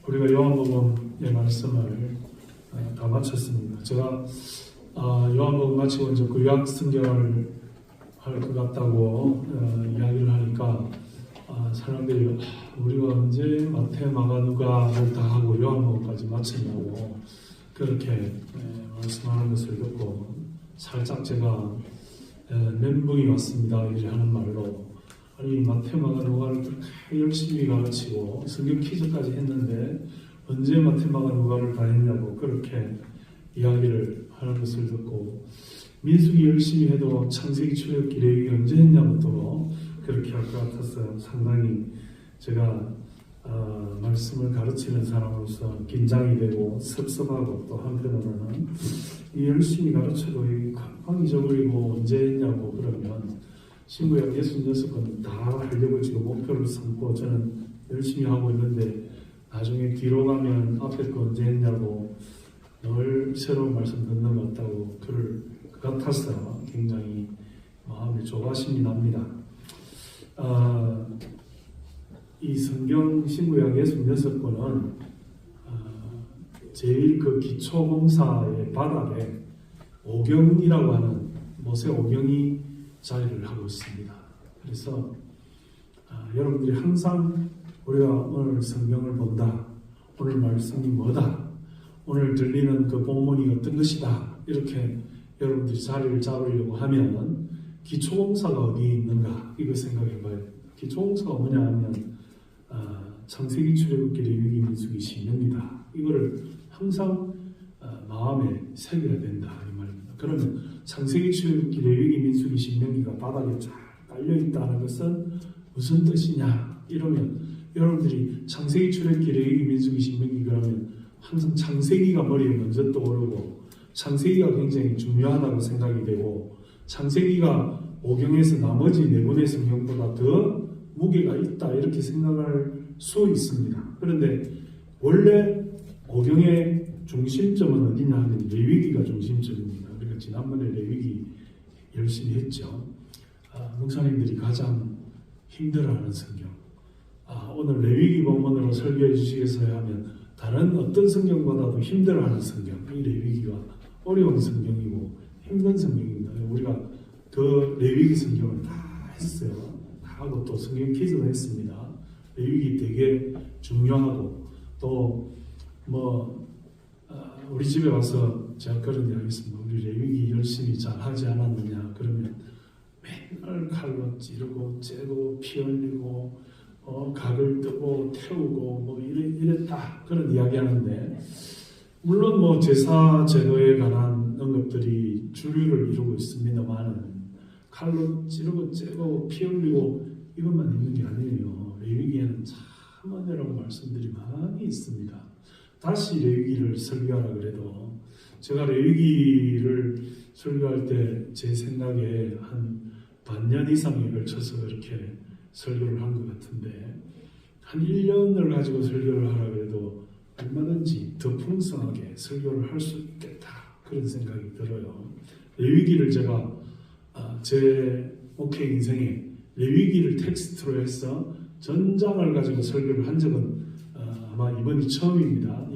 우리가 요한복음의 말씀을 다 마쳤습니다. 제가 요한복음 마치고 이제 구약 성경을 할 것 같다고 이야기를 하니까 사람들이 우리가 언제 마태, 마가, 누가를 다 하고 요한복음까지 마쳤냐고 그렇게 말씀하는 것을 듣고 살짝 제가 멘붕이 왔습니다. 이렇게 하는 말로 아니 마태, 마가, 누가를 그렇게 열심히 가르치고 성경 퀴즈까지 했는데 언제 마태, 마가, 누가를 다 했냐고 그렇게 이야기를 하는 것을 듣고 민수기 열심히 해도 창세기, 출애굽기, 레위기 언제 했냐고 또 그렇게 할 것 같았어요. 상당히 제가 말씀을 가르치는 사람으로서 긴장이 되고 섭섭하고 또 한편으로는 열심히 가르쳐도 금방 잊어버리고 언제 했냐고 그러면 신구약 66권 다 하려고 지금 목표를 삼고 저는 열심히 하고 있는데 나중에 뒤로 가면 앞에 거 언제 했냐고 늘 새로운 말씀 듣는 것 같다고 그럴 것 같아서 굉장히 마음이 조바심이 납니다. 이 성경 신구약 66권은 제일 그 기초공사의 바닥에 오경이라고 하는 모세 오경이 자리를 하고 있습니다. 그래서 여러분들이 항상 우리가 오늘 성경을 본다, 오늘 말씀이 뭐다, 오늘 들리는 그 본문이 어떤 것이다 이렇게 여러분들이 자리를 잡으려고 하면 기초공사가 어디에 있는가 이거 생각해 봐요. 기초공사가 뭐냐 하면 창세기, 출애굽기, 레위기, 민수기, 신명기다. 이거를 항상 마음에 새겨야 된다 이 말입니다. 그러면 창세기, 출애굽기, 레위기, 민수기, 신명기가 바닥에 잘 깔려 있다는 것은 무슨 뜻이냐? 이러면 여러분들이 창세기, 출애굽기, 레위기, 민수기, 신명기 그러면 항상 창세기가 머리에 먼저 떠오르고 창세기가 굉장히 중요하다고 생각이 되고 창세기가 오경에서 나머지 네 권의 성경보다 더 무게가 있다 이렇게 생각할 수 있습니다. 그런데 원래 오경의 중심점은 어디냐 하면 레위기가 중심점입니다. 그러니까 지난번에 레위기 열심히 했죠. 목사님들이 가장 힘들어하는 성경. 오늘 레위기 본문으로 설교해 주시겠어요 하면 다른 어떤 성경보다도 힘들어하는 성경. 이 레위기가 어려운 성경이고 힘든 성경입니다. 우리가 그 레위기 성경을 다 했어요. 다 하고 또 성경 퀴즈도 했습니다. 레위기 되게 중요하고 또 우리 집에 와서 제가 그런 이야기 했습니다. 우리 레위기 열심히 잘 하지 않았느냐 그러면 맨날 칼로 찌르고 째고 피 흘리고 각을 뜨고 태우고 이랬다 그런 이야기 하는데 물론 제사 제도에 관한 언급들이 주류를 이루고 있습니다만 칼로 찌르고 째고 피 흘리고 이것만 있는 게 아니에요. 레위기에는 참 은혜로운 말씀들이 많이 있습니다. 다시 레위기를 설교하라 그래도 제가 레위기를 설교할 때 제 생각에 한 반년 이상에 걸쳐서 그렇게 설교를 한 것 같은데 한 1년을 가지고 설교를 하라 그래도 얼마든지 더 풍성하게 설교를 할 수 있겠다 그런 생각이 들어요. 레위기를 제가 제 목회 인생에 레위기를 텍스트로 해서 전장을 가지고 설교를 한 적은 아마 이번이 처음입니다.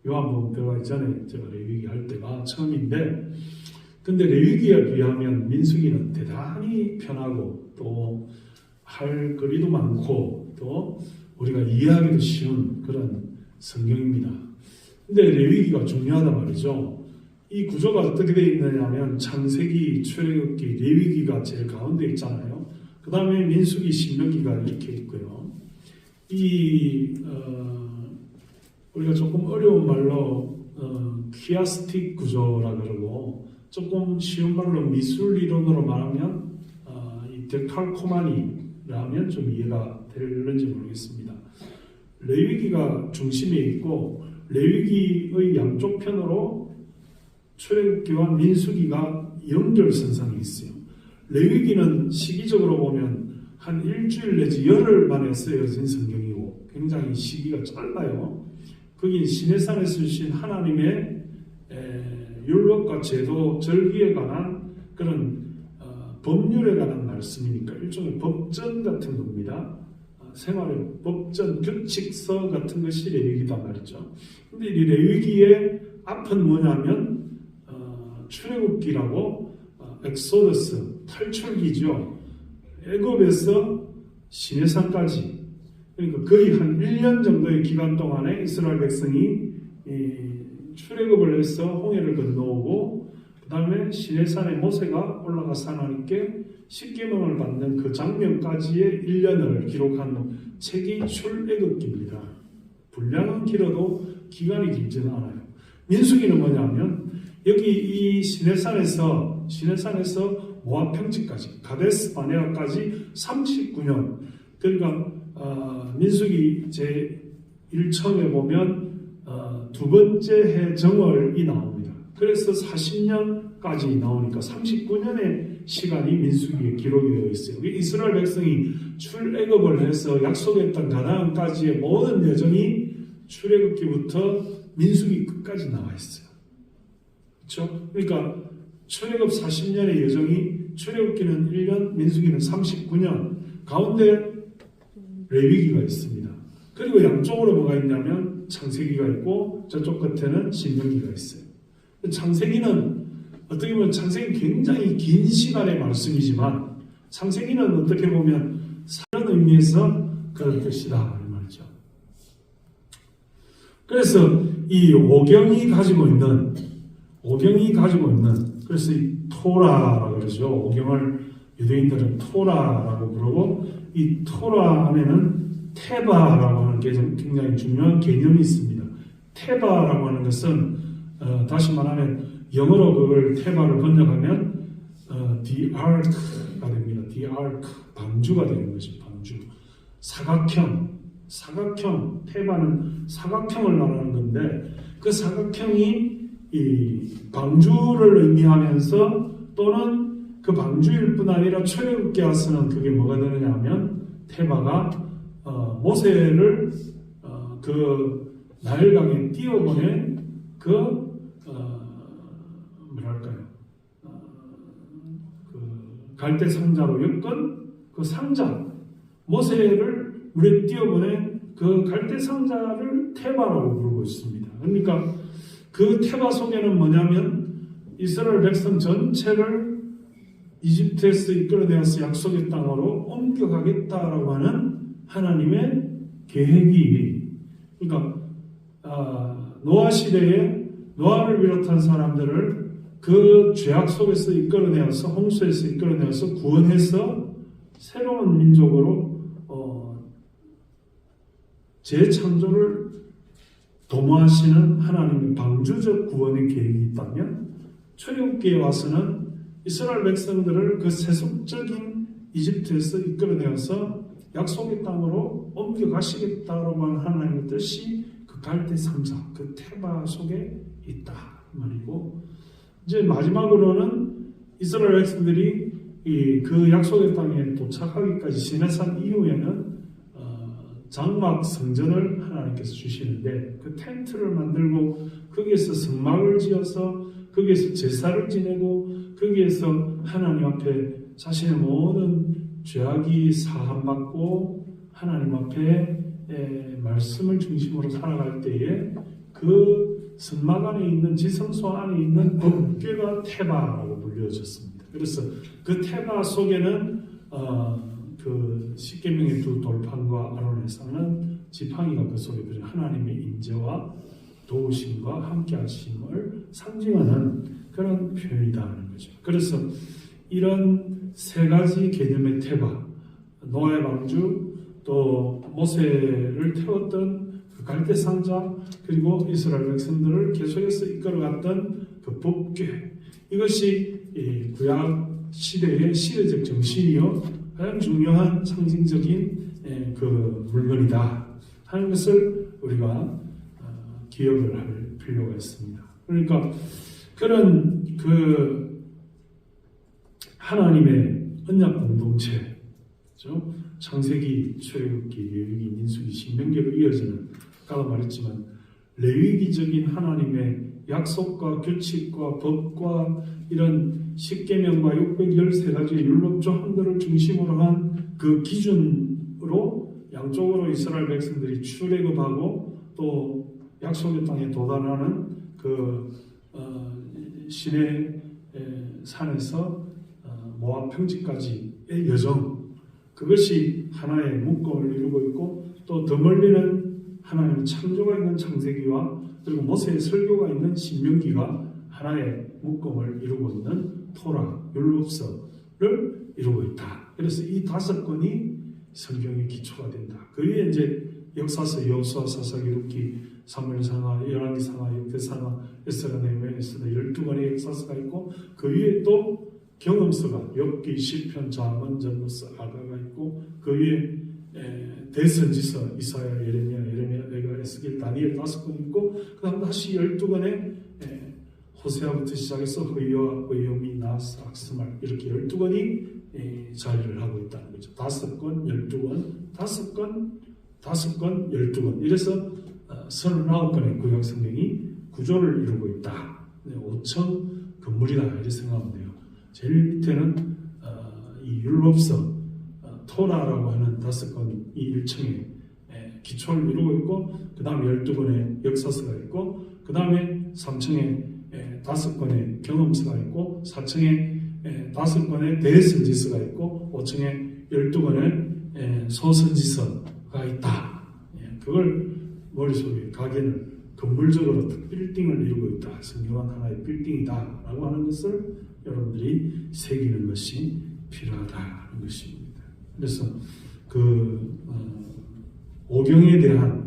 요한복음 들어가기 전에 제가 레위기 할 때가 처음인데 근데 레위기에 비하면 민수기는 대단히 편하고 또 할 거리도 많고 또 우리가 이해하기도 쉬운 그런 성경입니다. 근데 레위기가 중요하단 말이죠. 이 구조가 어떻게 되어 있느냐면 창세기, 출애굽기, 레위기가 제일 가운데 있잖아요. 그 다음에 민수기, 신명기가 이렇게 있고요. 우리가 조금 어려운 말로 키아스틱 구조라 그러고 조금 쉬운 말로 미술 이론으로 말하면 이 데칼코마니라면 좀 이해가 되는지 모르겠습니다. 레위기가 중심에 있고 레위기의 양쪽 편으로 출애굽기와 민수기가 연결선상에 있어요. 레위기는 시기적으로 보면 한 일주일 내지 열흘 만에 쓰여진 성경이고 굉장히 시기가 짧아요. 거기 시내산에 쓰신 하나님의 율법과 제도, 절기에 관한 그런 법률에 관한 말씀이니까 일종의 법전 같은 겁니다. 생활의 법전 규칙서 같은 것이 레위기단 말이죠. 근데 이 레위기의 앞은 뭐냐면 출애굽기라고 엑소더스 탈출기죠. 애굽에서 시내산까지, 그러니까 거의 한 1년 정도의 기간 동안에 이스라엘 백성이 출애굽을 해서 홍해를 건너오고 그 다음에 시내산에 모세가 올라가서 하나님께 십계명을 받는 그 장면까지의 1년을 기록한 책이 출애굽기입니다. 분량은 길어도 기간이 길지는 않아요. 민수기는 뭐냐면 여기 이 시내산에서 모압 평지까지 가데스 바네아까지 39년, 그러니까 민수기 제 1청에 보면 두 번째 해 정월이 나옵니다. 그래서 40년까지 나오니까 39년의 시간이 민수기에 기록이 되어 있어요. 이스라엘 백성이 출애굽을 해서 약속의 땅 가나안까지의 모든 여정이 출애굽기부터 민수기 끝까지 나와 있어요. 그렇죠? 그러니까 출애굽 40년의 여정이 출애굽기는 1년, 민수기는 39년, 가운데 레위기가 있습니다. 그리고 양쪽으로 뭐가 있냐면 창세기가 있고 저쪽 끝에는 신명기가 있어요. 창세기는 어떻게 보면 창세기 굉장히 긴 시간의 말씀이지만 창세기는 어떻게 보면 사는 의미에서 그런 뜻이다 이 말이죠. 그래서 이 오경이 가지고 있는 그래서 이 토라라고 그러죠. 오경을 유대인들은 토라라고 부르고 이 토라 안에는 테바라고 하는 게 굉장히 중요한 개념이 있습니다. 테바라고 하는 것은 다시 말하면 영어로 그걸 테바를 번역하면 the ark가 됩니다. the ark, 방주가 되는 거죠. 방주. 사각형, 테바는 사각형을 말하는 건데 그 사각형이 이 방주를 의미하면서 또는 그 방주일 뿐 아니라 출애굽기에 와서는 그게 뭐가 되느냐 하면 테바가 모세를 그 나일강에 띄워보낸 그 뭐랄까요, 그 갈대 상자로 엮은 그 상자, 모세를 물에 띄워보낸 그 갈대 상자를 테바라고 부르고 있습니다. 그러니까 그 테바 속에는 뭐냐면 이스라엘 백성 전체를 이집트에서 이끌어내어서 약속의 땅으로 옮겨가겠다라고 하는 하나님의 계획이, 그러니까 노아 시대에 노아를 비롯한 사람들을 그 죄악 속에서 이끌어내어서 홍수에서 이끌어내어서 구원해서 새로운 민족으로 재창조를 도모하시는 하나님의 방주적 구원의 계획이 있다면 출애굽기에 와서는 이스라엘 백성들을 그 세속적인 이집트에서 이끌어내어서 약속의 땅으로 옮겨가시겠다라고 하는 하나님의 뜻이 그 갈대 상자, 그 테바 속에 있다 말이고, 이제 마지막으로는 이스라엘 백성들이 그 약속의 땅에 도착하기까지 시내산 이후에는 장막 성전을 하나님께서 주시는데 그 텐트를 만들고 거기에서 성막을 지어서 거기에서 제사를 지내고 거기에서 하나님 앞에 자신의 모든 죄악이 사함받고 하나님 앞에 말씀을 중심으로 살아갈 때에 그 성막 안에 있는 지성소 안에 있는 법궤가 테바라고 불려졌습니다. 그래서 그 테바 속에는 그 십계명의 두 돌판과 아론의 상은 지팡이가 그 속에 들어 하나님의 인재와 도우심과 함께 하심을 상징하는 그런 표현이다는 거죠. 그래서 이런 세 가지 개념의 테바, 노아의 방주, 또 모세를 태웠던 그 갈대 상자, 그리고 이스라엘 백성들을 계속해서 이끌어갔던 그 법궤, 이것이 구약 시대의 시대적 정신이요 가장 중요한 상징적인 그 물건이다 하는 것을 우리가 기억을 할 필요가 있습니다. 그러니까 그런 그 하나님의 언약 공동체, 그렇죠? 창세기, 출애굽기, 레위기, 민수기, 신명기로 이어지는, 아까 말했지만 레위기적인 하나님의 약속과 규칙과 법과 이런 십계명과 613가지의 율법 조항들을 중심으로 한 그 기준으로 양쪽으로 이스라엘 백성들이 출애굽하고 또 약속의 땅에 도달하는 그 시내 산에서 모압 평지까지의 여정, 그것이 하나의 묶음을 이루고 있고, 또 더 멀리는 하나님의 창조가 있는 창세기와 그리고 모세의 설교가 있는 신명기가 하나의 묶음을 이루고 있는 토라, 율법서를 이루고 있다. 그래서 이 5권이 성경의 기초가 된다. 그 위에 이제 역사서, 여호수아, 사사기, 룻기, 사무엘상하, 열왕기상하, 역대상하, 에스라, 느헤미야, 에스라 12권의 역사서가 있고, 그 위에 또 경험서가 욥기, 시편, 잠언, 전도서, 아가가 있고, 그 위에 대선지서, 이사야, 예레미야, 에가, 에스겔, 다니엘 5권 있고, 그 다음 다시 12권의 호세아부터 시작해서 의여와 의여미, 나스, 악스말 이렇게 12권이 자리를 하고 있다는 거죠. 5권, 12권, 5권, 12권. 이래서 39권의 구약 성경이 구조를 이루고 있다. 5층 건물이다 이렇게 생각하면 돼요. 제일 밑에는 이 율법서, 토라라고 하는 5권이 1층에 기초를 이루고 있고, 그 다음에 12권의 역사서가 있고, 그 다음에 3층에 5권의 경험서가 있고, 4층에 5권의 대선지서가 있고, 5층에 12권의 소선지서가 있다. 그걸 머릿속에 각인을 건물적으로 빌딩을 이루고 있다. 성경은 하나의 빌딩이다 라고 하는 것을 여러분들이 새기는 것이 필요하다는 것입니다. 그래서 그 오경에 대한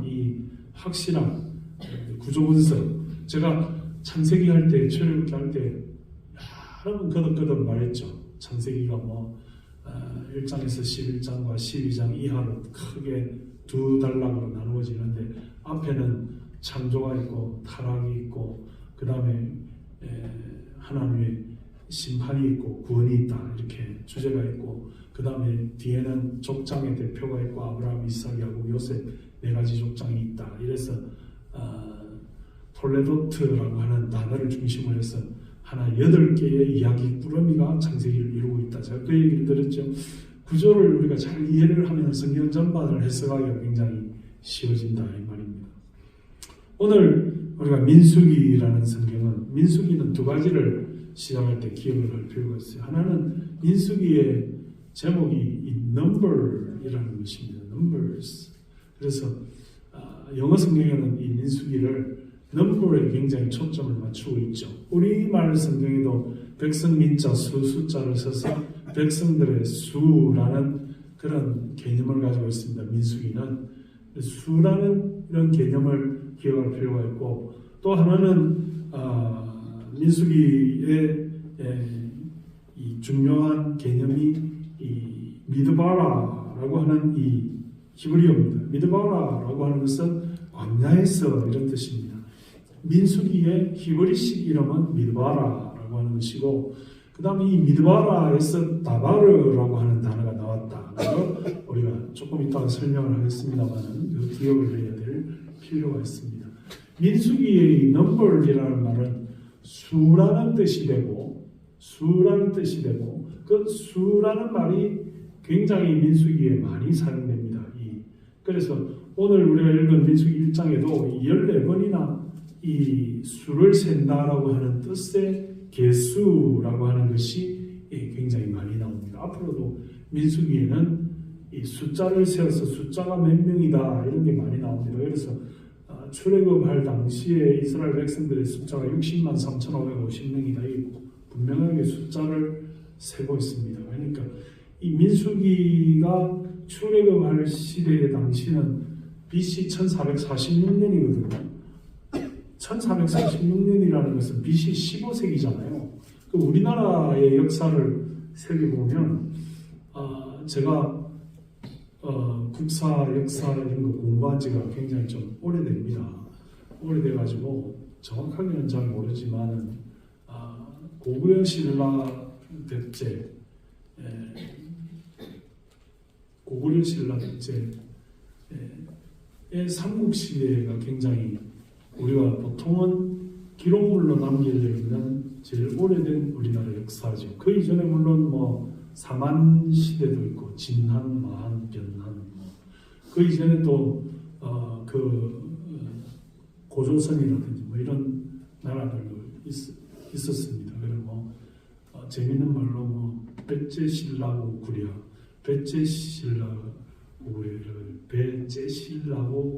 이 확실한 구조 분석, 제가 창세기 할 때, 출애굽기 할 때 여러 번 거듭거듭 말했죠. 창세기가 1장에서 11장과 12장 이하로 크게 2단락으로 나누어지는데, 앞에는 창조가 있고 타락이 있고, 그 다음에 하나님의 심판이 있고 구원이 있다 이렇게 주제가 있고, 그 다음에 뒤에는 족장의 대표가 있고 아브라함, 이삭, 야곱, 요셉 4가지 족장이 있다. 이래서 톨레도트라고 하는 단어를 중심으로 해서 하나 8개의 이야기 꾸러미가 창세기를 이루고 있다. 제가 그 얘기를 들었죠. 구조를 우리가 잘 이해를 하면 성경 전반을 해석하기가 굉장히 쉬워진다 이 말입니다. 오늘 우리가 민수기라는 성경은, 민수기는 2가지를 시작할 때 기억을 할 필요가 있어요. 하나는 민수기의 제목이 이 number이라는 것입니다. numbers. 그래서 영어 성경에는 이 민수기를 넘버에 굉장히 초점을 맞추고 있죠. 우리말 성경에도 백성 민자 수, 숫자를 써서 백성들의 수라는 그런 개념을 가지고 있습니다. 민수기는 수라는 이런 개념을 기억할 필요가 있고, 또 하나는 민수기의 이 중요한 개념이 이 미드바라라고 하는 이 히브리어입니다. 미드바라라고 하는 것은 광야에서 이런 뜻입니다. 민수기의 히브리식 이름은 미드바라라고 하는 것이고, 그 다음에 이 미드바라에서 다바르라고 하는 단어가 나왔다. 그래서 우리가 조금 이따가 설명을 하겠습니다만 그 기억을 해야 될 필요가 있습니다. 민수기의 이 넘버이라는 말은 수라는 뜻이 되고, 그 수라는 말이 굉장히 민수기에 많이 사용됩니다. 그래서 오늘 우리가 읽은 민수기 1장에도 14번이나 이 수를 센다라고 하는 뜻의 개수라고 하는 것이 굉장히 많이 나옵니다. 앞으로도 민수기에는 이 숫자를 세워서 숫자가 몇 명이다 이런 게 많이 나옵니다. 그래서 출애굽할 당시에 이스라엘 백성들의 숫자가 60만 3,550명이다. 분명하게 숫자를 세고 있습니다. 그러니까 이 민수기가 출애굽할 시대의 당시는 BC 1446년이거든요. 1446년이라는 것은 BC 15세기잖아요. 그 우리나라의 역사를 살펴보면 제가 국사, 역사 이런 거 공부한 지가 굉장히 좀 오래됩니다. 오래돼가지고 정확하게는 잘 모르지만 고구려 신라 백제, 고구려 신라 백제의 삼국시대가 굉장히 우리가 보통은 기록물로 남겨져 있는 제일 오래된 우리나라 역사죠. 그 이전에 물론 사만 시대도 있고 진한, 마한, 변한 그 이전에 또 고조선이라든지 뭐 이런 나라들도 있었습니다. 그리고 재밌는 말로 뭐 배째신라고 구려, 배째신라고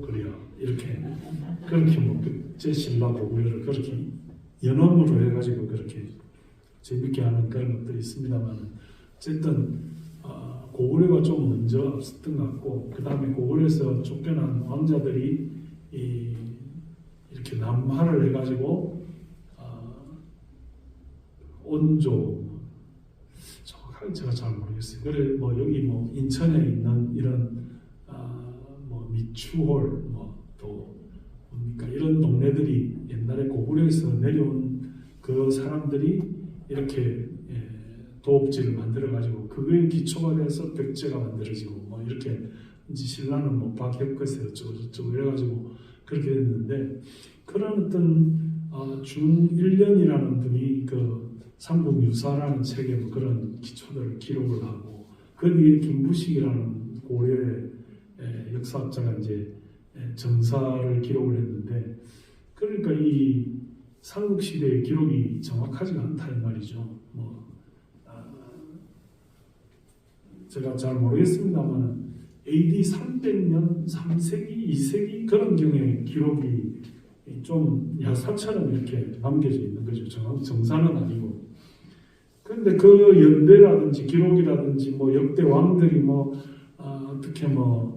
구려 이렇게 그렇게 뭐 배째신라고 구려를 그렇게 연어으로 해가지고 그렇게 재밌게 하는 그런 것들이 있습니다만 어쨌든 고구려가 좀 먼저 앞섰던 것 같고 그 다음에 고구려에서 쫓겨난 왕자들이 이렇게 남하를 해가지고 온조 정확하게 제가 잘 모르겠어요. 그래 뭐 여기 뭐 인천에 있는 이런 뭐 미추홀 뭐 또 뭡니까 이런 동네들이 옛날에 고구려에서 내려온 그 사람들이 이렇게 도읍지를 만들어 가지고 그거에 기초가 돼서 벽제가 만들어지고 뭐 이렇게 이제 신라는 뭐 박혁거세 어쩌고 이래 가지고 그렇게 됐는데 그런 어떤 중일련이라는 분이 그 삼국유사라는 책에 뭐 그런 기초들을 기록을 하고 거기에 김부식이라는 고려의 역사학자가 이제 정사를 기록을 했는데 그러니까 이 삼국시대의 기록이 정확하지가 않다 이 말이죠. 뭐 제가 잘 모르겠습니다만 AD 300년, 3세기, 2세기 그런 경우에 기록이 좀 야사처럼 이렇게 남겨져 있는 거죠. 정사는 아니고. 그런데 그 연대라든지 기록이라든지 뭐 역대 왕들이 뭐 어떻게 뭐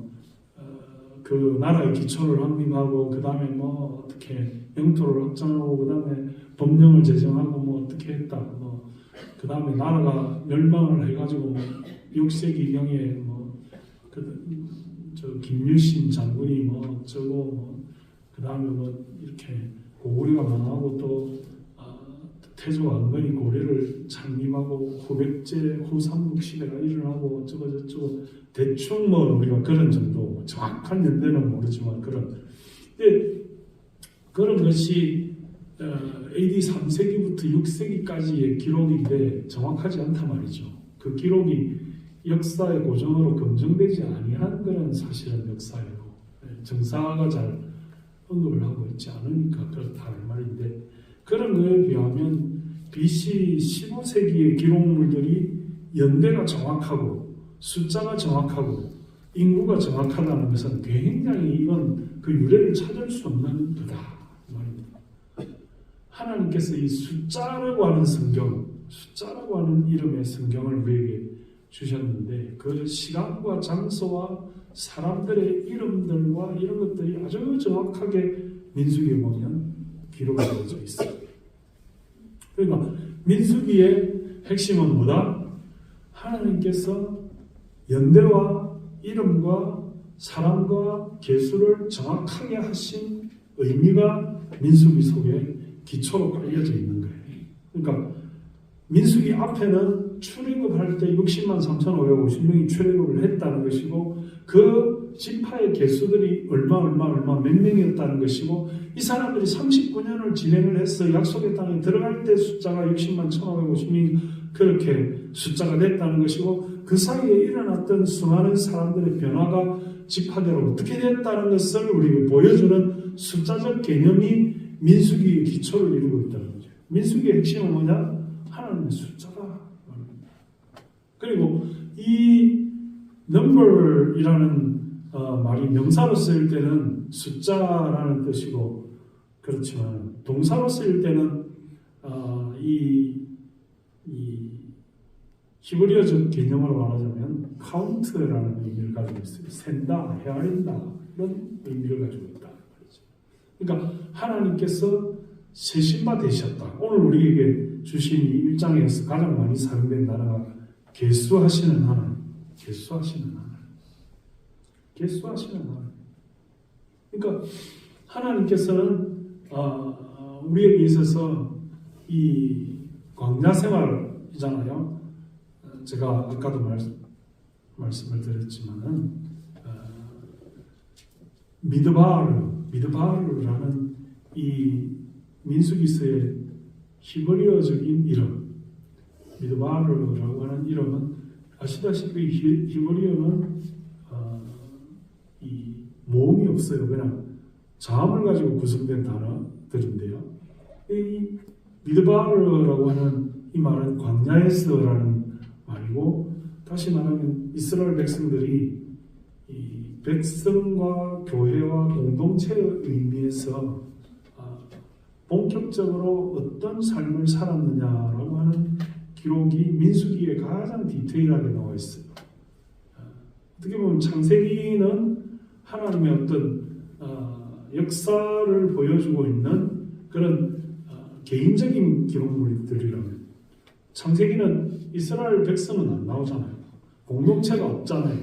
그 나라의 기초를 확립하고 그 다음에 뭐 어떻게 영토를 확장하고 그 다음에 법령을 제정하고 뭐 어떻게 했다 뭐 그 다음에 나라가 멸망을 해가지고 뭐 6세기경에 뭐 저 김유신 장군이 뭐 어쩌고 뭐 그 다음에 뭐 이렇게 고구려가 망하고 또 태조 왕건이 고려를 창립하고 후백제 후삼국 시대가 일어나고 어쩌고 저쩌고 대충 뭐 우리가 그런 정도 정확한 연대는 모르지만 그런 것이 AD 3세기부터 6세기까지의 기록인데 정확하지 않단 말이죠. 그 기록이 역사의 고정으로 검증되지 아니한 그런 사실은 역사이고 정사가 잘 언급을 하고 있지 않으니까 그렇다 이 말인데 그런 거에 비하면 BC 15세기의 기록물들이 연대가 정확하고 숫자가 정확하고 인구가 정확하다는 것은 굉장히 이건 그 유래를 찾을 수 없는 거다 말입니다. 하나님께서 이 숫자라고 하는 성경, 숫자라고 하는 이름의 성경을 우리에게 주셨는데 그 시간과 장소와 사람들의 이름들과 이런 것들이 아주 정확하게 민수기에 보면 기록이 되어져 있어요. 그러니까 민수기의 핵심은 뭐다? 하나님께서 연대와 이름과 사람과 계수를 정확하게 하신 의미가 민수기 속에 기초로 깔려져 있는 거예요. 그러니까 민수기 앞에는 출애굽할 때 60만 3,550명이 출애굽을 했다는 것이고 그 지파의 개수들이 얼마 몇 명이었다는 것이고 이 사람들이 39년을 진행을 해서 약속의 땅에 들어갈 때 숫자가 60만 1,550명이 그렇게 숫자가 됐다는 것이고 그 사이에 일어났던 수많은 사람들의 변화가 지파대로 어떻게 됐다는 것을 우리에게 보여주는 숫자적 개념이 민수기의 기초를 이루고 있다는 거죠. 민수기의 핵심은 뭐냐? 하나님의 숫자다. 그리고 이 number이라는 말이 명사로 쓰일 때는 숫자라는 뜻이고 그렇지만 동사로 쓰일 때는 이 히브리어적 개념으로 말하자면 count라는 의미를 가지고 있어요. 센다, 헤아린다 이런 의미를 가지고 있다. 그러니까 하나님께서 세신 바 되셨다. 오늘 우리에게 주신 이 1장에서 가장 많이 사용된 단어가 계수하시는 하나님, 계수하시는 하나님, 계수하시는 하나님. 그러니까 하나님께서는 우리에게 있어서 이 광야 생활이잖아요. 제가 아까도 말씀을 드렸지만은 미드바르라는 이 민수기서의 히브리어적인 이름, 미드바르라고 하는 이름은 아시다시피 히브리어는 이 모음이 없어요. 그냥 자음을 가지고 구성된 단어들인데요. 이 미드바르라고 하는 이 말은 광야에서라는 말이고, 다시 말하면 이스라엘 백성들이 이 백성과 교회와 공동체의 의미에서 본격적으로 어떤 삶을 살았느냐라고 하는 기록이 민수기에 가장 디테일하게 나와 있어요. 어떻게 보면 창세기는 하나님의 어떤 역사를 보여주고 있는 그런 개인적인 기록물들이라면, 창세기는 이스라엘 백성은 안 나오잖아요. 공동체가 없잖아요.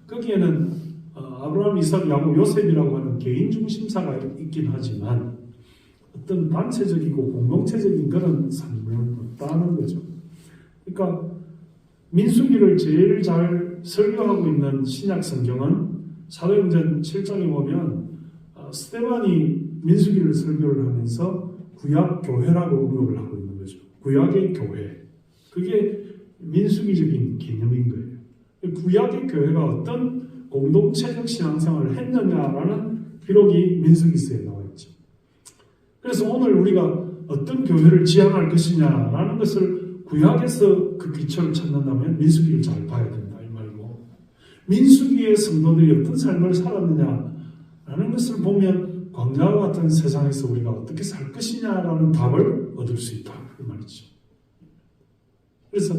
거기에는 아브라함, 이삭, 야곱, 요셉이라고 하는 개인 중심사가 있긴 하지만 어떤 단체적이고 공동체적인 그런 삶은 없다는 거죠. 그러니까 민수기를 제일 잘 설교하고 있는 신약 성경은 사도행전 7장에 보면 스데반이 민수기를 설교를 하면서 구약 교회라고 언급을 하고 있는 거죠. 구약의 교회. 그게 민수기적인 개념인 거예요. 구약의 교회가 어떤 공동체적 신앙생활을 했느냐라는 기록이 민수기서에 나와 있죠. 그래서 오늘 우리가 어떤 교회를 지향할 것이냐라는 것을 구약에서 그 기초를 찾는다면 민수기를 잘 봐야 된다 이 말이고, 민수기의 성도들이 어떤 삶을 살았느냐라는 것을 보면 광야와 같은 세상에서 우리가 어떻게 살 것이냐라는 답을 얻을 수 있다 이 말이죠. 그래서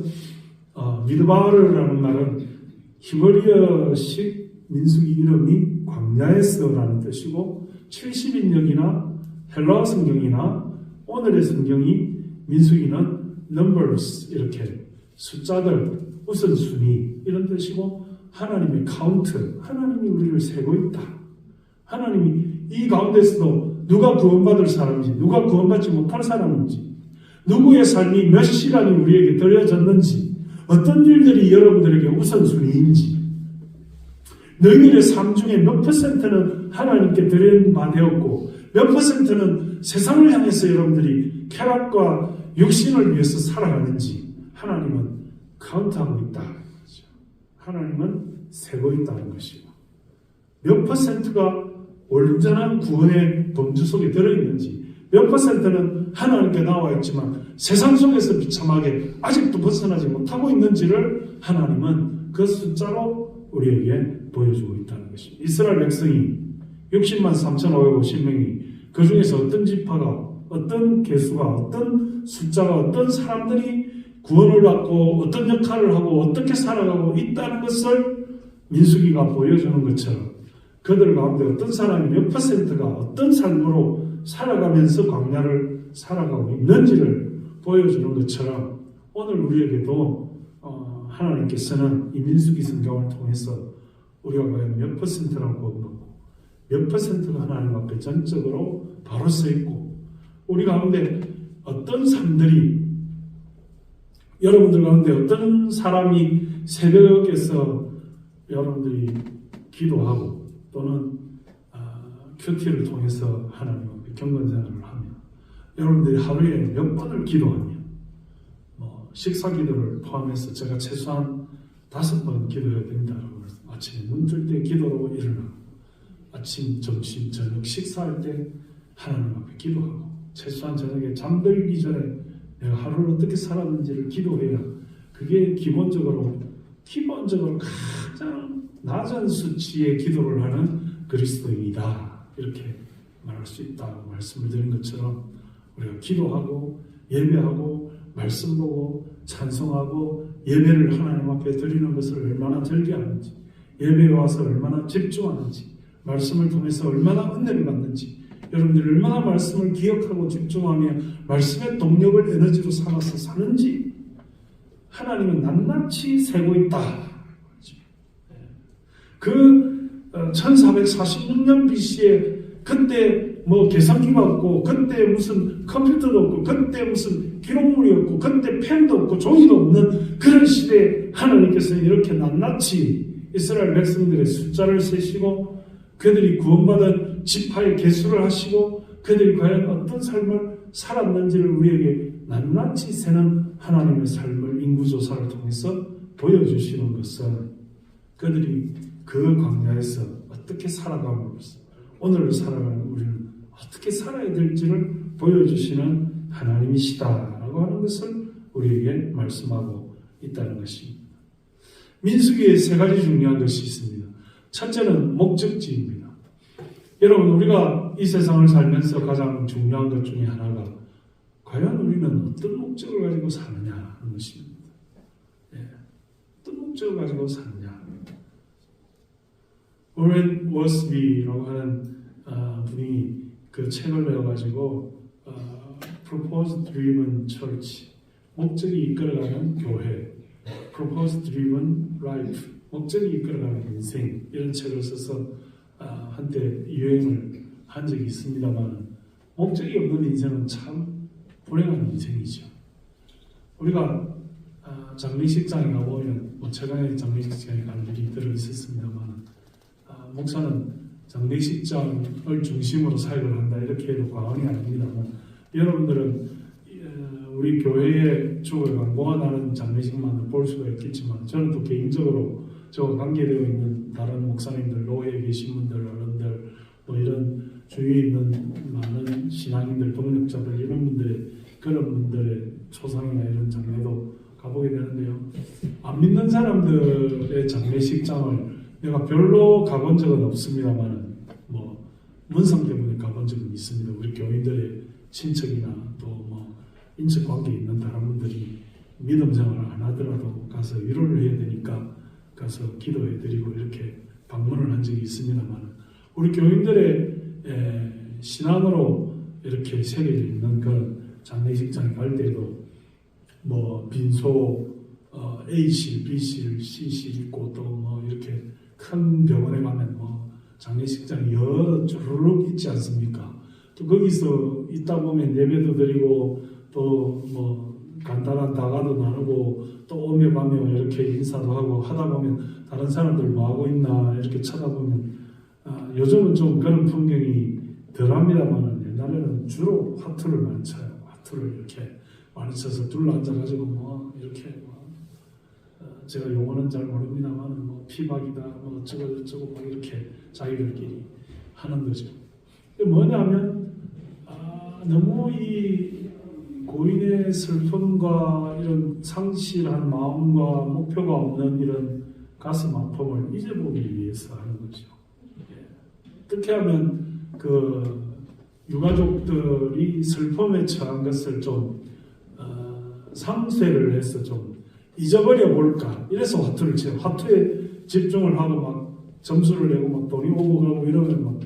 미드바르라는 말은 히브리어식 민수기 이름이 광야에서라는 뜻이고, 70인역이나 헬라어 성경이나 오늘의 성경이 민수기는 numbers 이렇게 숫자들, 우선순위 이런 뜻이고, 하나님의 카운트, 하나님이 우리를 세고 있다. 하나님이 이 가운데서도 누가 구원받을 사람인지, 누가 구원받지 못할 사람인지, 누구의 삶이 몇 시간이 우리에게 드려졌는지, 어떤 일들이 여러분들에게 우선순위인지, 너희들의 삶 중에 몇 퍼센트는 하나님께 드린 바 되었고 몇 퍼센트는 세상을 향해서 여러분들이 쾌락과 육신을 위해서 살아가는지 하나님은 카운트하고 있다. 하나님은 세고 있다는 것이고, 몇 퍼센트가 온전한 구원의 범주 속에 들어있는지, 몇 퍼센트는 하나님께 나와 있지만 세상 속에서 비참하게 아직도 벗어나지 못하고 있는지를 하나님은 그 숫자로 우리에게 보여주고 있다는 것입니다. 이스라엘 백성이 60만 3,550명이 그 중에서 어떤 지파가, 어떤 개수가, 어떤 숫자가, 어떤 사람들이 구원을 받고 어떤 역할을 하고 어떻게 살아가고 있다는 것을 민수기가 보여주는 것처럼, 그들 가운데 어떤 사람이 몇 퍼센트가 어떤 삶으로 살아가면서 광야를 살아가고 있는지를 보여주는 것처럼, 오늘 우리에게도 하나님께서는 이 민수기 성경을 통해서 우리가 과연 몇 퍼센트라고 구원받고 몇 퍼센트가 하나님 앞에 전적으로 바로 서 있고, 우리 가운데 어떤 삶들이, 여러분들 가운데 어떤 사람이 새벽에서 여러분들이 기도하고 또는 큐티를 통해서 하나님 앞에 경건생활을 하며, 여러분들이 하루에 몇 번을 기도하며, 식사 기도를 포함해서 제가 최소한 5번 기도해야 된다라고 말씀. 아침에 눈 뜰 때 기도로 일어나고, 아침, 점심, 저녁 식사할 때 하나님 앞에 기도하고, 최소한 저녁에 잠들기 전에 내가 하루를 어떻게 살았는지를 기도해야, 그게 기본적으로 가장 낮은 수치의 기도를 하는 그리스도인이다, 이렇게 말할 수 있다고 말씀을 드린 것처럼, 우리가 기도하고 예배하고 말씀 보고 찬송하고 예배를 하나님 앞에 드리는 것을 얼마나 즐겨하는지, 예배에 와서 얼마나 집중하는지, 말씀을 통해서 얼마나 은혜를 받는지, 여러분들이 얼마나 말씀을 기억하고 집중하며 말씀의 동력을 에너지로 삼아서 사는지 하나님은 낱낱이 세고 있다. 그 1446년 BC에 그때 계산기가 없고, 그때 무슨 컴퓨터도 없고, 그때 무슨 기록물이 없고, 그때 펜도 없고 종이도 없는 그런 시대에 하나님께서는 이렇게 낱낱이 이스라엘 백성들의 숫자를 세시고, 그들이 구원받은 지파의 개수를 하시고, 그들이 과연 어떤 삶을 살았는지를 우리에게 낱낱이 세는 하나님의 삶을 인구조사를 통해서 보여주시는 것은 그들이 그 광야에서 어떻게 살아감으로써 오늘 살아가는 우리는 어떻게 살아야 될지를 보여주시는 하나님이시다라고 하는 것을 우리에게 말씀하고 있다는 것입니다. 민수기에 세 가지 중요한 것이 있습니다. 첫째는 목적지입니다. 여러분, 우리가 이 세상을 살면서 가장 중요한 것 중에 하나가 과연 우리는 어떤 목적을 가지고 사느냐 하는 것입니다. 어떤 목적을 가지고 사느냐. 오렌 워스비라고 하는 분이 그 책을 내어가지고 Purpose Driven Church, 목적이 이끌어가는 교회, Purpose Driven Life, 목적이 이끌어가는 인생, 이런 책을 써서 한때 유행을 한 적이 있습니다만, 목적이 없는 인생은 참 불행한 인생이죠. 우리가 장례식장에 가보면, 최근에 장례식장에 갈 일이 들어있었습니다만, 목사는 장례식장을 중심으로 사역을 한다 이렇게 해도 과언이 아닙니다만, 여러분들은 우리 교회의 축을 광고하는 장례식만을 볼 수가 있겠지만, 저는 또 개인적으로 저와 관계되어 있는 다른 목사님들, 노예에 계신 분들, 어른들, 뭐 이런 주위에 있는 많은 신앙인들, 동력자들, 이런 분들의, 그런 분들의 초상이나 이런 장례도 가보게 되는데요. 안 믿는 사람들의 장례식장을 내가 별로 가본 적은 없습니다만, 뭐 문상 때문에 가본 적은 있습니다. 우리 교인들의 친척이나 또 뭐 인척 관계에 있는 다른 분들이 믿음 생활을 안 하더라도 가서 위로를 해야 되니까 가서 기도해드리고 이렇게 방문을 한 적이 있습니다만, 우리 교인들의 신앙으로 이렇게 새겨져 있는 그런 장례식장에 갈 때도 뭐 빈소 A실, B실, C실 있고 또 뭐 이렇게 큰 병원에 가면 뭐 장례식장이 여러 주르륵 있지 않습니까? 또 거기서 있다 보면 예배도 드리고 또 뭐 간단한 다가도 나누고 또 오며 가며 이렇게 인사도 하고 하다 보면 다른 사람들 뭐 하고 있나 이렇게 쳐다보면 요즘은 좀 그런 풍경이 덜합니다만, 옛날에는 주로 화투를 많이 쳐요. 화투를 이렇게 많이 쳐서 둘러앉아가지고 뭐 이렇게 제가 용어는 잘 모릅니다만 뭐 피박이다 뭐 어쩌고 저쩌고 막 이렇게 자기들끼리 하는 거죠. 뭐냐면 너무 이 고인의 슬픔과 이런 상실한 마음과 목표가 없는 이런 가슴 아픔을 잊어보기 위해서 하는 거죠. 어떻게 하면 그 유가족들이 슬픔에 처한 것을 좀 상쇄를 해서 좀 잊어버려 볼까, 이래서 화투를 쳐요. 화투에 집중을 하고 막 점수를 내고 막 돈이 오고 가고 이러면 막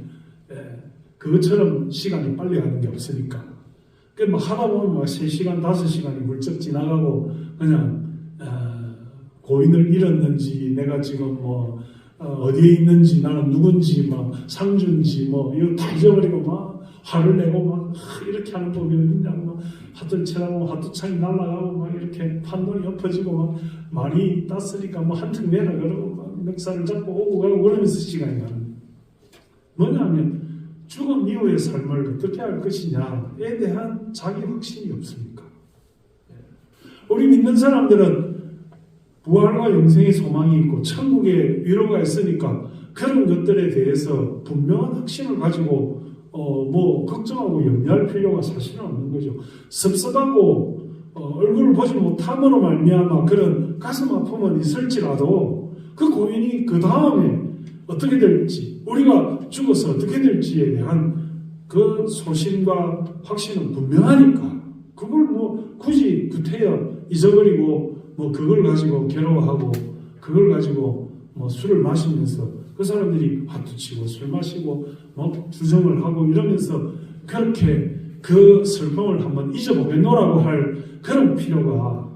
그것처럼 시간이 빨리 가는 게 없으니까. 막 하다 보면 막 3시간, 5시간이 훌쩍 지나가고 그냥 고인을 잃었는지 내가 지금 뭐 어디에 있는지 나는 누군지 막 상주인지 뭐 이거 다 잊어버리고 막 화를 내고 막 이렇게 하는 법이 어딨냐고 막 화투를 치라고 화투창이 날아가고 막 이렇게 판돈이 엎어지고 막 많이 땄으니까 뭐 한턱 내라 그러고 막 멱살을 잡고 오고 가고 그러면서 시간이 가는 뭐냐면 죽음 이후의 삶을 어떻게 할 것이냐에 대한 자기 확신이 없으니까. 우리 믿는 사람들은 부활과 영생의 소망이 있고 천국의 위로가 있으니까 그런 것들에 대해서 분명한 확신을 가지고 뭐 걱정하고 염려할 필요가 사실은 없는 거죠. 섭섭하고 얼굴을 보지 못함으로 말미암아 그런 가슴 아픔은 있을지라도 그 고인이 그 다음에 어떻게 될지, 우리가 죽어서 어떻게 될지에 대한 그 소신과 확신은 분명하니까 그걸 뭐 굳이 구태여 잊어버리고 뭐 그걸 가지고 괴로워하고 그걸 가지고 뭐 술을 마시면서 그 사람들이 화투치고 술 마시고 뭐 주정을 하고 이러면서 그렇게 그 슬픔을 한번 잊어보겠노라고 할 그런 필요가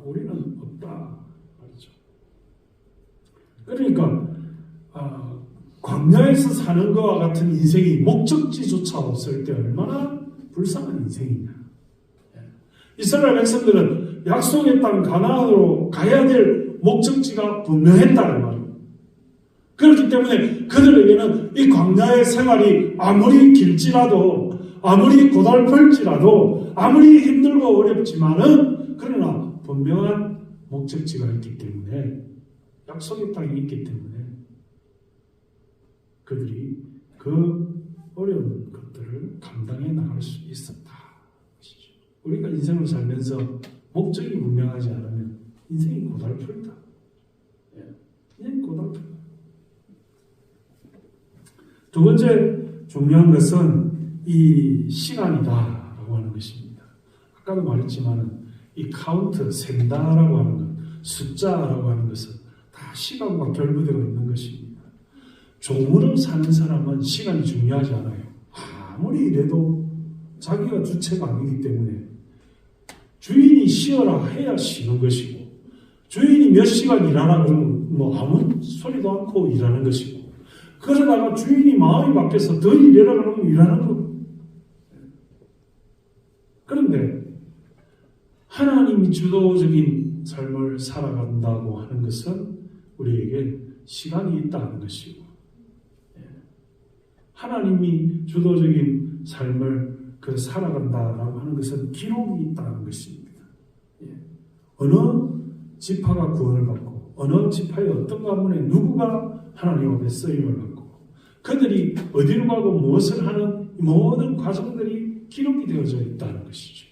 우리는 없다 말이죠. 그러니까 광야에서 사는 것과 같은 인생이 목적지조차 없을 때 얼마나 불쌍한 인생이냐. 이스라엘 백성들은 약속의 땅 가나안으로 가야 될 목적지가 분명했다는 말이에요. 그렇기 때문에 그들에게는 이 광야의 생활이 아무리 길지라도 아무리 고달플지라도 아무리 힘들고 어렵지만은 그러나 분명한 목적지가 있기 때문에, 약속의 땅이 있기 때문에 그들이 그 어려운 것들을 감당해 나갈 수 있었다. 우리가 인생을 살면서 목적이 분명하지 않으면 인생이 고달프다. 인생이 고달프다. 두 번째 중요한 것은 이 시간이다라고 하는 것입니다. 아까도 말했지만 이 카운트, 센다라고 하는 것, 숫자라고 하는 것은 다 시간과 결부되어 있는 것입니다. 종으로 사는 사람은 시간이 중요하지 않아요. 아무리 이래도 자기가 주체가 아니기 때문에 주인이 쉬어라 해야 쉬는 것이고, 주인이 몇 시간 일하라 그러면 뭐 아무 소리도 않고 일하는 것이고, 그러다가 주인이 마음이 바뀌어서 더 일해라 그러면 일하는 거. 그런데 하나님이 주도적인 삶을 살아간다고 하는 것은 우리에게 시간이 있다는 것이고, 하나님이 주도적인 삶을 살아간다라고 하는 것은 기록이 있다는 것입니다. 어느 지파가 구원을 받고, 어느 지파의 어떤 가문에 누구가 하나님 앞에 쓰임을 받고, 그들이 어디로 가고 무엇을 하는 모든 과정들이 기록이 되어져 있다는 것이죠.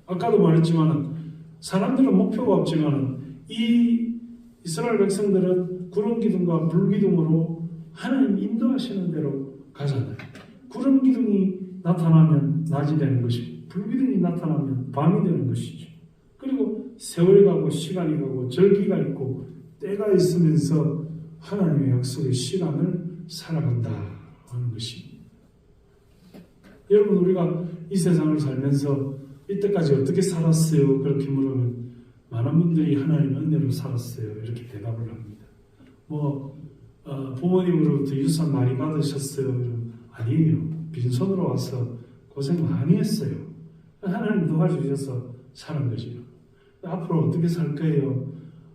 아까도 말했지만 사람들은 목표가 없지만 이 이스라엘 백성들은 구름 기둥과 불 기둥으로 하나님 인도하시는 대로 가잖아요. 구름 기둥이 나타나면 낮이 되는 것이고, 불 기둥이 나타나면 밤이 되는 것이죠. 그리고 세월이 가고 시간이 가고 절기가 있고 때가 있으면서 하나님의 약속의 시간을 살아간다 하는 것입니다. 여러분, 우리가 이 세상을 살면서 이때까지 어떻게 살았어요? 그렇게 물으면 많은 분들이 하나님의 은혜로 살았어요. 이렇게 대답을 합니다. 부모님으로부터 유산 많이 받으셨어요? 아니에요. 빈손으로 와서 고생 많이 했어요. 하나님 도와주셔서 사는 거죠. 앞으로 어떻게 살 거예요?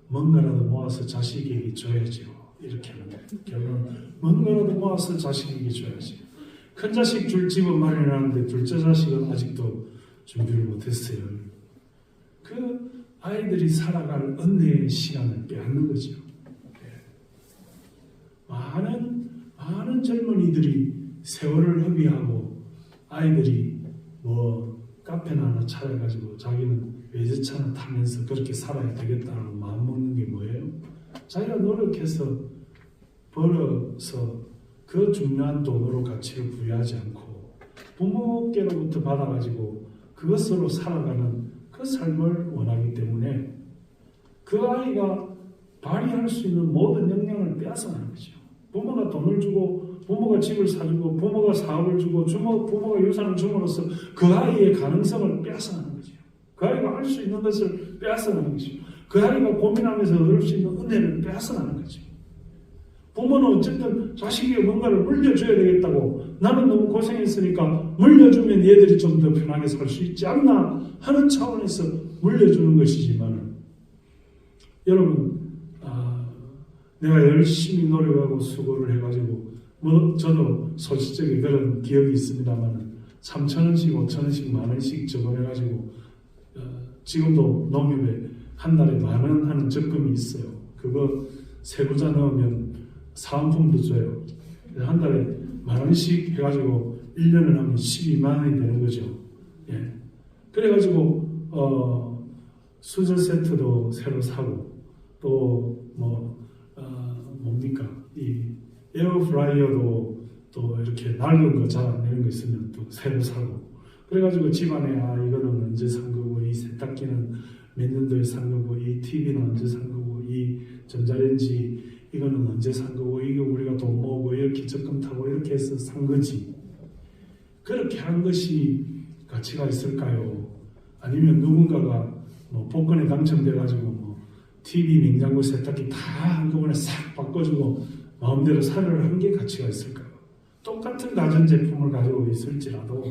뭔가라도 모아서 자식에게 줘야죠. 이렇게 하는 거예요. 결론은 뭔가라도 모아서 자식에게 줘야지. 큰 자식 줄 집은 마련하는데 둘째 자식은 아직도 준비를 못했어요. 그 아이들이 살아갈 은혜의 시간을 빼앗는 거죠. 많은 젊은이들이 세월을 허비하고 아이들이 카페나 하나 차려가지고 자기는 외제차나 타면서 그렇게 살아야 되겠다고 마음먹는 게 뭐예요? 자기가 노력해서 벌어서 그 중요한 돈으로 가치를 부여하지 않고 부모께로부터 받아가지고 그것으로 살아가는 그 삶을 원하기 때문에 그 아이가 발휘할 수 있는 모든 역량을 빼앗아가는 거죠. 부모가 돈을 주고 부모가 집을 사주고 부모가 사업을 주고 부모가 유산을 줌으로써 그 아이의 가능성을 빼앗아가는 거죠. 그 아이가 할 수 있는 것을 빼앗아가는 거죠. 그 아이가 고민하면서 얻을 수 있는 은혜를 빼앗아가는 거죠. 부모는 어쨌든 자식에게 뭔가를 물려줘야 되겠다고, 나는 너무 고생했으니까 물려주면 얘들이 좀 더 편하게 살 수 있지 않나 하는 차원에서 물려주는 것이지만, 여러분, 내가 열심히 노력하고 수고를 해가지고 저도 솔직하게 그런 기억이 있습니다만 3,000원씩 5,000원씩 만원씩 적어내가지고 지금도 농협에 한 달에 10,000원 하는 적금이 있어요. 그거 세부자 넣으면 사은품도 줘요. 한 달에 10,000원씩 해가지고 1년을 하면 120,000원이 되는 거죠. 예. 그래가지고 수저 세트도 새로 사고, 또 뭡니까, 이 에어프라이어도 또 이렇게 낡은 거 잘 안 되는 거 있으면 또 새로 사고, 그래가지고 집안에 이거는 언제 산 거고, 이 세탁기는 몇 년도에 산 거고, 이 TV는 언제 산 거고, 이 전자레인지 이거는 언제 산 거고, 이거 우리가 돈 모으고 이렇게 적금 타고 이렇게 해서 산 거지. 그렇게 한 것이 가치가 있을까요? 아니면 누군가가 복권에 당첨돼가지고 TV, 냉장고, 세탁기 다 한꺼번에 싹 바꿔주고 마음대로 사료를 한 게 가치가 있을까요? 똑같은 가전제품을 가지고 있을지라도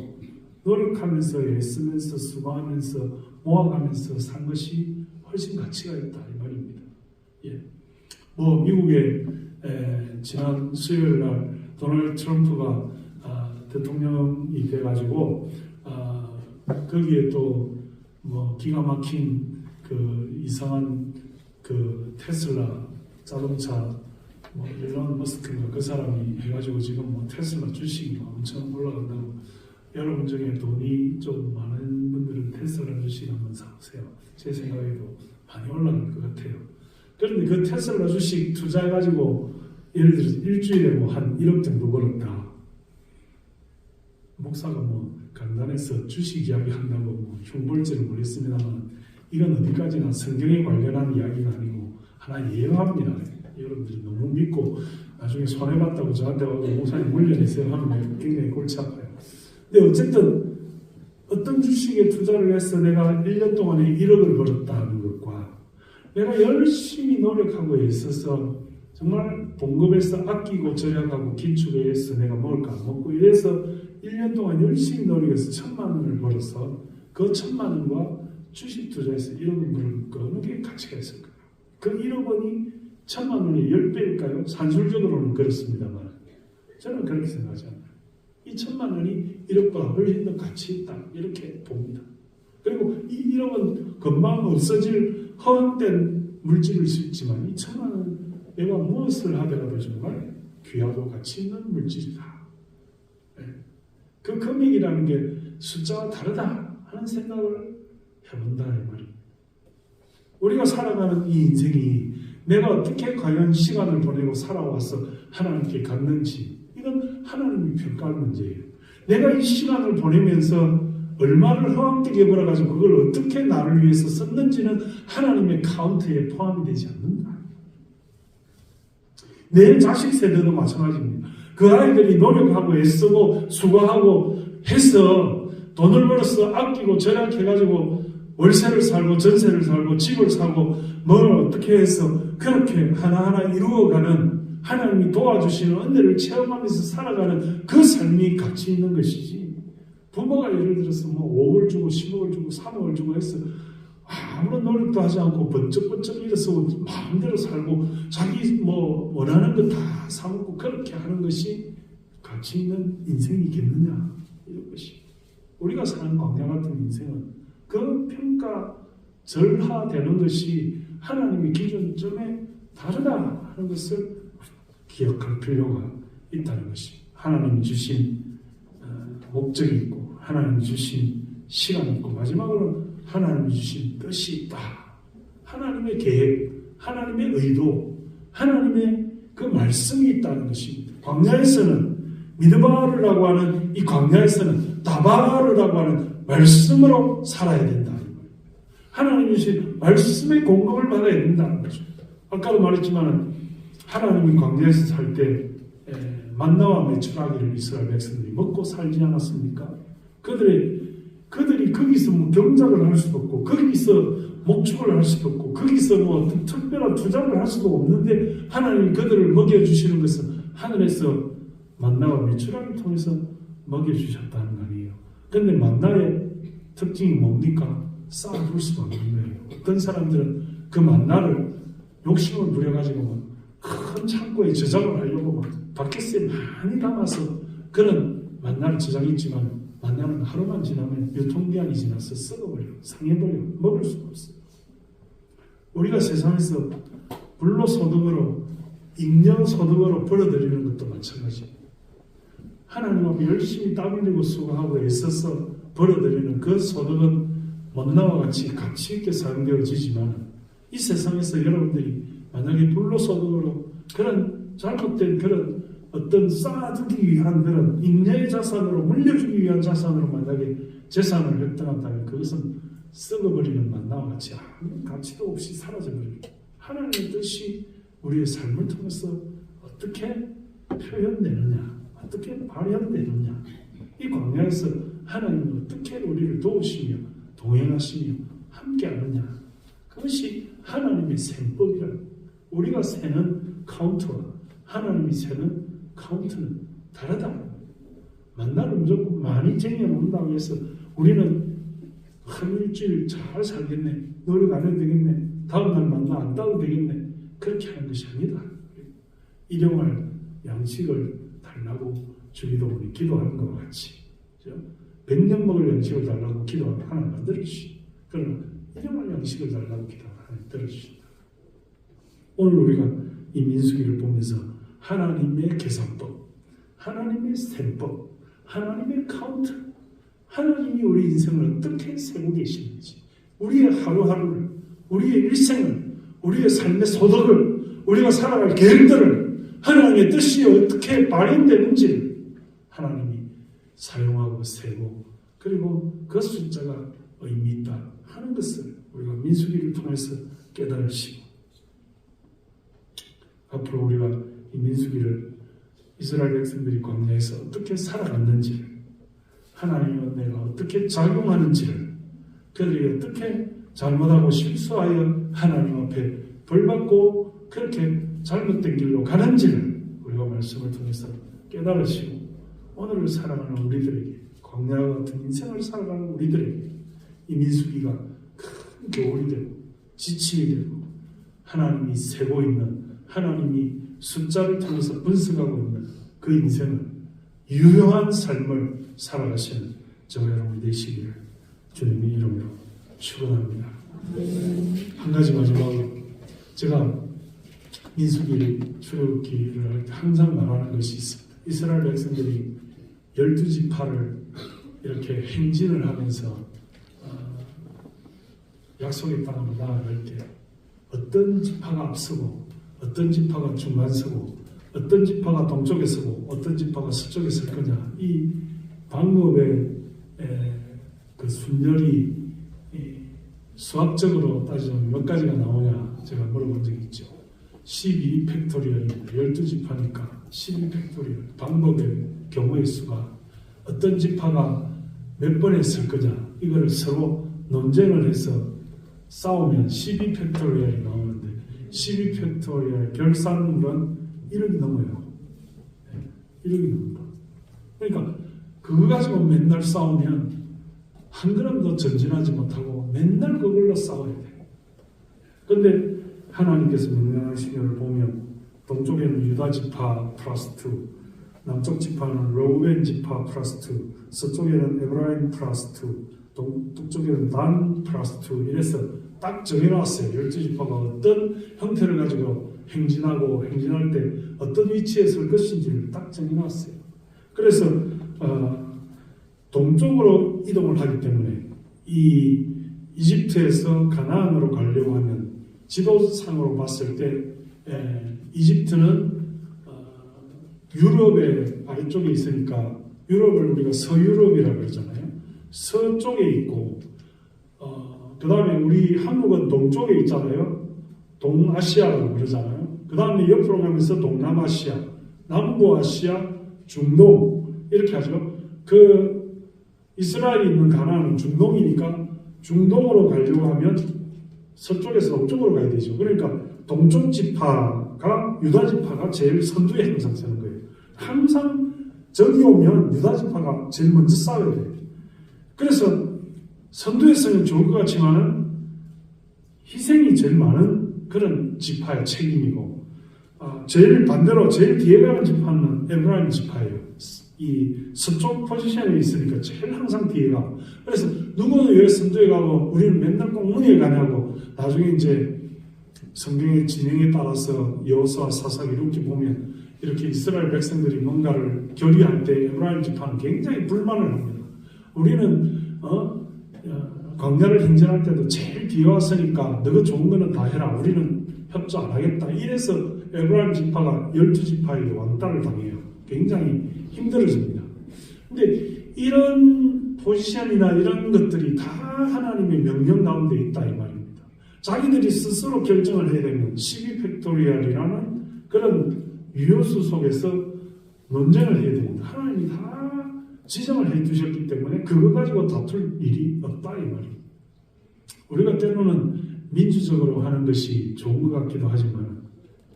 노력하면서 애쓰면서 수고하면서 모아가면서 산 것이 훨씬 가치가 있다 이 말입니다. 예. 미국의 지난 수요일 날 도널드 트럼프가 대통령이 돼가지고 거기에 또 기가 막힌 그 이상한 그 테슬라 자동차 뭐 일론 머스크가 그 사람이 해가지고 지금 뭐 테슬라 주식이 엄청 올라간다고. 여러분 중에 돈이 좀 많은 분들은 테슬라 주식 한번 사보세요. 제 생각에도 많이 올라갈 것 같아요. 그런데 그 테슬라 주식 투자해가지고 예를 들어서 일주일에 뭐 한 1억 정도 벌었다. 목사가 뭐 강단에서 주식 이야기 한다고 뭐 흉볼지는 모르겠습니다만 이건 어디까지나 성경에 관련한 이야기가 아니고 하나 예언합니다. 여러분들이 너무 믿고 나중에 손해봤다고 저한테 와서 목사님 물려내세요 하면 굉장히 골치 아파요. 근데 어쨌든 어떤 주식에 투자를 해서 내가 1년 동안에 1억을 벌었다는 것과 내가 열심히 노력하고 있어서 정말 봉급에서 아끼고 절약하고 기축에 해서 내가 먹을 거 안 먹고 이래서 1년 동안 열심히 노력해서 1,000만 원을 벌어서 그 1,000만 원과 주식 투자해서 1억을 벌은 거 어느 게 가치가 있을까요? 그 1억 원이 1,000만 원의 10배일까요? 산술적으로는 그렇습니다만 저는 그렇게 생각하지 않아요. 이 1,000만 원이 1억보다 훨씬 더 가치 있다 이렇게 봅니다. 그리고 이 1억은 금방 없어질 허황된 물질일 수 있지만 이 1,000만 원 내가 무엇을 하더라도 정말 귀하고 가치 있는 물질이다. 네. 그 금액이라는 게 숫자와 다르다 하는 생각을 해본다 이 말입니다. 우리가 살아가는 이 인생이 내가 어떻게 과연 시간을 보내고 살아와서 하나님께 갔는지 이건 하나님이 평가할 문제예요. 내가 이 시간을 보내면서 얼마를 허황되게 벌어가지고 그걸 어떻게 나를 위해서 썼는지는 하나님의 카운트에 포함이 되지 않는다. 내 자식 세대도 마찬가지입니다. 그 아이들이 노력하고 애쓰고 수고하고 해서 돈을 벌어서 아끼고 절약해가지고 월세를 살고 전세를 살고 집을 사고 뭘 어떻게 해서 그렇게 하나하나 이루어가는 하나님이 도와주시는 은혜를 체험하면서 살아가는 그 삶이 가치 있는 것이지. 부모가 예를 들어서 뭐 5억을 주고 10억을 주고 3억을 주고 해서 아무런 노력도 하지 않고 번쩍번쩍 일어서고 마음대로 살고 자기 뭐 원하는 거 다 사먹고 그렇게 하는 것이 가치 있는 인생이겠느냐 이런 것이. 우리가 사는 광야 같은 인생은 그 평가 절하되는 것이 하나님의 기준점에 다르다 하는 것을 기억할 필요가 있다는 것이. 하나님이 주신 목적이 있고 하나님이 주신 시간이 있고 마지막으로 하나님이 주신 뜻이 있다. 하나님의 계획, 하나님의 의도, 하나님의 그 말씀이 있다는 것입니다. 광야에서는 미드바르라고 하는 이 광야에서는 다바르라고 하는 말씀으로 살아야 된다. 하나님이 주신 말씀의 공급을 받아야 된다는 거죠. 아까도 말했지만 하나님이 광야에서 살 때 만나와 메추라기를 이스라엘 백성들이 먹고 살지 않았습니까? 그들이 거기서 뭐 경작을 할 수도 없고 거기서 목축을 할 수도 없고 거기서 뭐 특별한 투자를 할 수도 없는데 하나님이 그들을 먹여주시는 것은 하늘에서 만나와 메추라기를 통해서 먹여주셨다는 거 아니에요. 그런데 만나의 특징이 뭡니까? 쌓아둘 수가 없는 거예요. 어떤 사람들은 그 만나를 욕심을 부려가지고 큰 창고에 저장을 하려고 막 바켓에 많이 담아서 그런 만나를 저장했지만 만나는 하루만 지나면 유통기한이 지나서 썩어버려, 상해버려, 먹을 수가 없어요. 우리가 세상에서 불로소득으로, 잉여소득으로 벌어들이는 것도 마찬가지예요. 하나님 앞에 열심히 땀 흘리고 수고하고 애써서 벌어들이는 그 소득은 먼나와 같이 가치 있게 사용되어지지만 이 세상에서 여러분들이 만약에 불로소득으로 그런 잘못된 그런 어떤 쌓아두기 위한 그런 잉여의 자산으로 물려주기 위한 자산으로 만약에 재산을 획득한다면 그것은 썩어버리는 만나와 같이 아무 가치도 없이 사라져버립니다. 하나님의 뜻이 우리의 삶을 통해서 어떻게 표현되느냐, 어떻게 발현되느냐, 이 광야에서 하나님은 어떻게 우리를 도우시며 동행하시며 함께하느냐, 그것이 하나님의 생법이라. 우리가 세는 카운트와 하나님이 세는 카운트는 다르다. 만나를 무조건 많이 쟁여놓는다고 해서 우리는 한 일주일 잘 살겠네, 노력 안 해도 되겠네, 다음날 만나 안 따도 되겠네, 그렇게 하는 것이 아니다. 일용할 양식을 달라고 주기도문이 기도하는 것과 같이 100년 먹을 양식을 달라고 기도하면 하나님 안 들어주시. 그러나 일용할 양식을 달라고 기도하면 하나님 들어주신다. 오늘 우리가 이 민수기를 보면서 하나님의 계산법, 하나님의 스탬법, 하나님의 카운트, 하나님이 우리 인생을 어떻게 세고 계시는지, 우리의 하루하루를, 우리의 일생을, 우리의 삶의 소득을, 우리가 살아갈 계획들을 하나님의 뜻이 어떻게 발현되는지를 하나님이 사용하고 세고, 그리고 그 숫자가 의미 있다 하는 것을 우리가 민수기를 통해서 깨달으시고, 앞으로 우리가 이 민수기를 이스라엘 백성들이 광야에서 어떻게 살아갔는지를, 하나님의 은혜가 어떻게 작용하는지를, 그들이 어떻게 잘못하고 실수하여 하나님 앞에 벌받고 그렇게 잘못된 길로 가는지를 우리가 말씀을 통해서 깨달으시고, 오늘을 살아가는 우리들에게, 광야와 같은 인생을 살아가는 우리들에게 이 민수기가 큰 교훈이 되고 지침이 되고, 하나님이 세고 있는, 하나님이 숫자를 통해서 분석하고 있는 그 인생을, 유효한 삶을 살아가시는 저와 여러분이 되시기를 주님의 이름으로 축원합니다. 한 가지 마지막으로, 제가 민수기 출애굽기를 할 때 항상 말하는 것이 있습니다. 이스라엘 백성들이 12지파를 이렇게 행진을 하면서 약속의 땅으로 나아갈 때 어떤 지파가 앞서고 어떤 지파가 중간 서고 어떤 지파가 동쪽에 서고 어떤 지파가 서쪽에 설 거냐, 이 방법의 그 순열이 수학적으로 따지면 몇 가지가 나오냐 제가 물어본 적이 있죠. 12팩토리얼입니다. 12지파니까 12팩토리얼, 방법의 경우의 수가 어떤 지파가 몇 번에 쓸 거냐, 이거를 서로 논쟁을 해서 싸우면 12팩토리얼이 나오는데, 12팩토리얼 결산물은 1억이 넘어요. 1억이 넘어요. 그러니까 그거 가지고 맨날 싸우면 한 걸음도 전진하지 못하고 맨날 그걸로 싸워야 돼요. 그런데 하나님께서 명령하신 것을 보면 동쪽에는 유다 지파 플러스 2, 남쪽 지파는 로벤 지파 플러스 2, 서쪽에는 에브라임 플러스 2, 동쪽에는 단 플러스 2, 이래서 딱 정해놨어요. 12지파가 어떤 형태를 가지고 행진할 때 어떤 위치에 설 것인지를 딱 정해놨어요. 그래서 동쪽으로 이동을 하기 때문에 이 이집트에서 가나안으로 가려고 하면 지도상으로 봤을 때 이집트는 유럽의 아래쪽에 있으니까 유럽을 우리가 서유럽이라고 그러잖아요. 서쪽에 있고 그 다음에 우리 한국은 동쪽에 있잖아요. 동아시아라고 그러잖아요. 그 다음에 옆으로 가면서 동남아시아, 남부아시아, 중동 이렇게 하죠. 그 이스라엘이 있는 가나안은 중동이니까 중동으로 가려고 하면 서쪽에서 동쪽으로 가야 되죠. 그러니까 동쪽 지파가, 유다 지파가 제일 선두에 항상 서는 거예요. 항상 저기 오면 유다 지파가 제일 먼저 싸워야 돼요. 그래서 선두에 서면 좋을 것 같지만은 희생이 제일 많은 그런 지파의 책임이고, 제일 반대로 제일 뒤에 가는 지파는 에브라임 지파예요. 이 서쪽 포지션에 있으니까 제일 항상 뒤에 가고, 그래서 누구는 왜 선두에 가고 우리는 맨날 꽁무니에 가냐고, 나중에 이제 성경의 진행에 따라서 여호수아 사사기 이렇게 보면 이렇게 이스라엘 백성들이 뭔가를 결의할 때 에브라임 지파는 굉장히 불만을 합니다. 우리는 광야를 행진할 때도 제일 뒤에 왔으니까 너가 좋은 거는 다 해라, 우리는 협조 안 하겠다. 이래서 에브라임 지파가 12지파에게 왕따를 당해요. 굉장히 힘들어집니다. 근데 이런 포지션이나 이런 것들이 다 하나님의 명령 가운데 있다 이 말입니다. 자기들이 스스로 결정을 해야 되면 12팩토리얼이라는 그런 유효수 속에서 논쟁을 해야 됩니다. 하나님이 다 지정을 해 두셨기 때문에 그거 가지고 다툴 일이 없다 이 말입니다. 우리가 때로는 민주적으로 하는 것이 좋은 것 같기도 하지만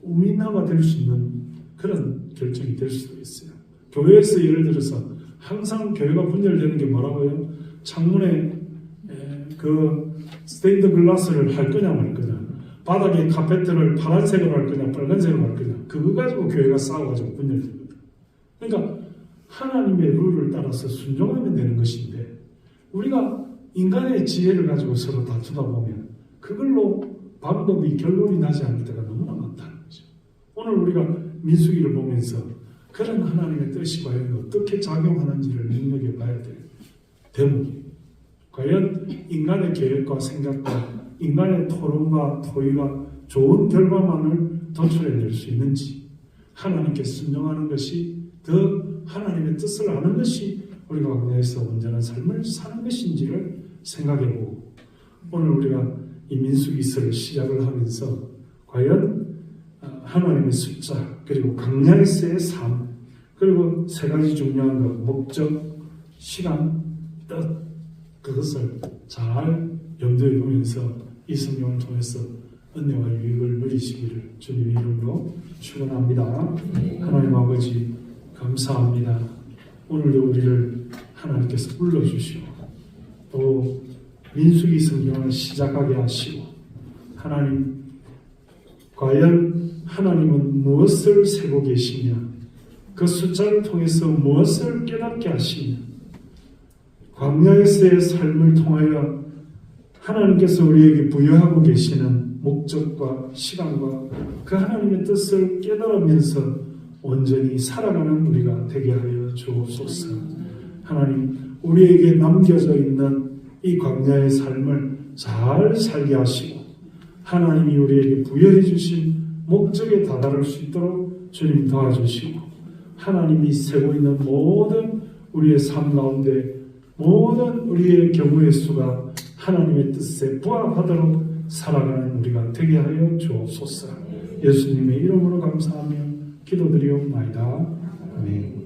우민화가 될 수 있는 그런 결정이 될 수도 있어요. 교회에서 예를 들어서 항상 교회가 분열되는 게 뭐라고요? 창문에 그 스테인드 글라스를 할 거냐 말 거냐, 바닥에 카페트를 파란색으로 할 거냐 빨간색으로 할 거냐, 그거 가지고 교회가 싸워가지고 분열됩니다. 그러니까 하나님의 룰을 따라서 순종하면 되는 것인데, 우리가 인간의 지혜를 가지고 서로 다투다 보면 그걸로 방법이 결론이 나지 않을 때가 너무나 많다. 오늘 우리가 민수기를 보면서 그런 하나님의 뜻이 과연 어떻게 작용하는지를 눈여겨봐야 될 대목이에요. 과연 인간의 계획과 생각과 인간의 토론과 토의가 좋은 결과만을 도출해낼 수 있는지, 하나님께 순종하는 것이 더 하나님의 뜻을 아는 것이 우리가 광야에서 온전한 삶을 사는 것인지를 생각해보고, 오늘 우리가 이 민수기서를 시작을 하면서 과연 하나님의 숫자, 그리고 광야에서의 삶, 그리고 세 가지 중요한 것, 목적, 시간, 뜻, 그것을 잘 염두에 두면서 이 성경을 통해서 은혜와 유익을 누리시기를 주님의 이름으로 축원합니다. 하나님 아버지 감사합니다. 오늘도 우리를 하나님께서 불러주시고 또 민수기 성경을 시작하게 하시고, 하나님 과연 하나님은 무엇을 세고 계시냐, 그 숫자를 통해서 무엇을 깨닫게 하시냐, 광야에서의 삶을 통하여 하나님께서 우리에게 부여하고 계시는 목적과 시간과 그 하나님의 뜻을 깨달으면서 온전히 살아가는 우리가 되게 하여 주옵소서. 하나님, 우리에게 남겨져 있는 이 광야의 삶을 잘 살게 하시고 하나님이 우리에게 부여해 주신 목적에 다다를 수 있도록 주님 도와주시고, 하나님이 세고 있는 모든 우리의 삶 가운데 모든 우리의 경우의 수가 하나님의 뜻에 부합하도록 살아가는 우리가 되게 하여 주옵소서. 예수님의 이름으로 감사하며 기도드리옵나이다. 아멘.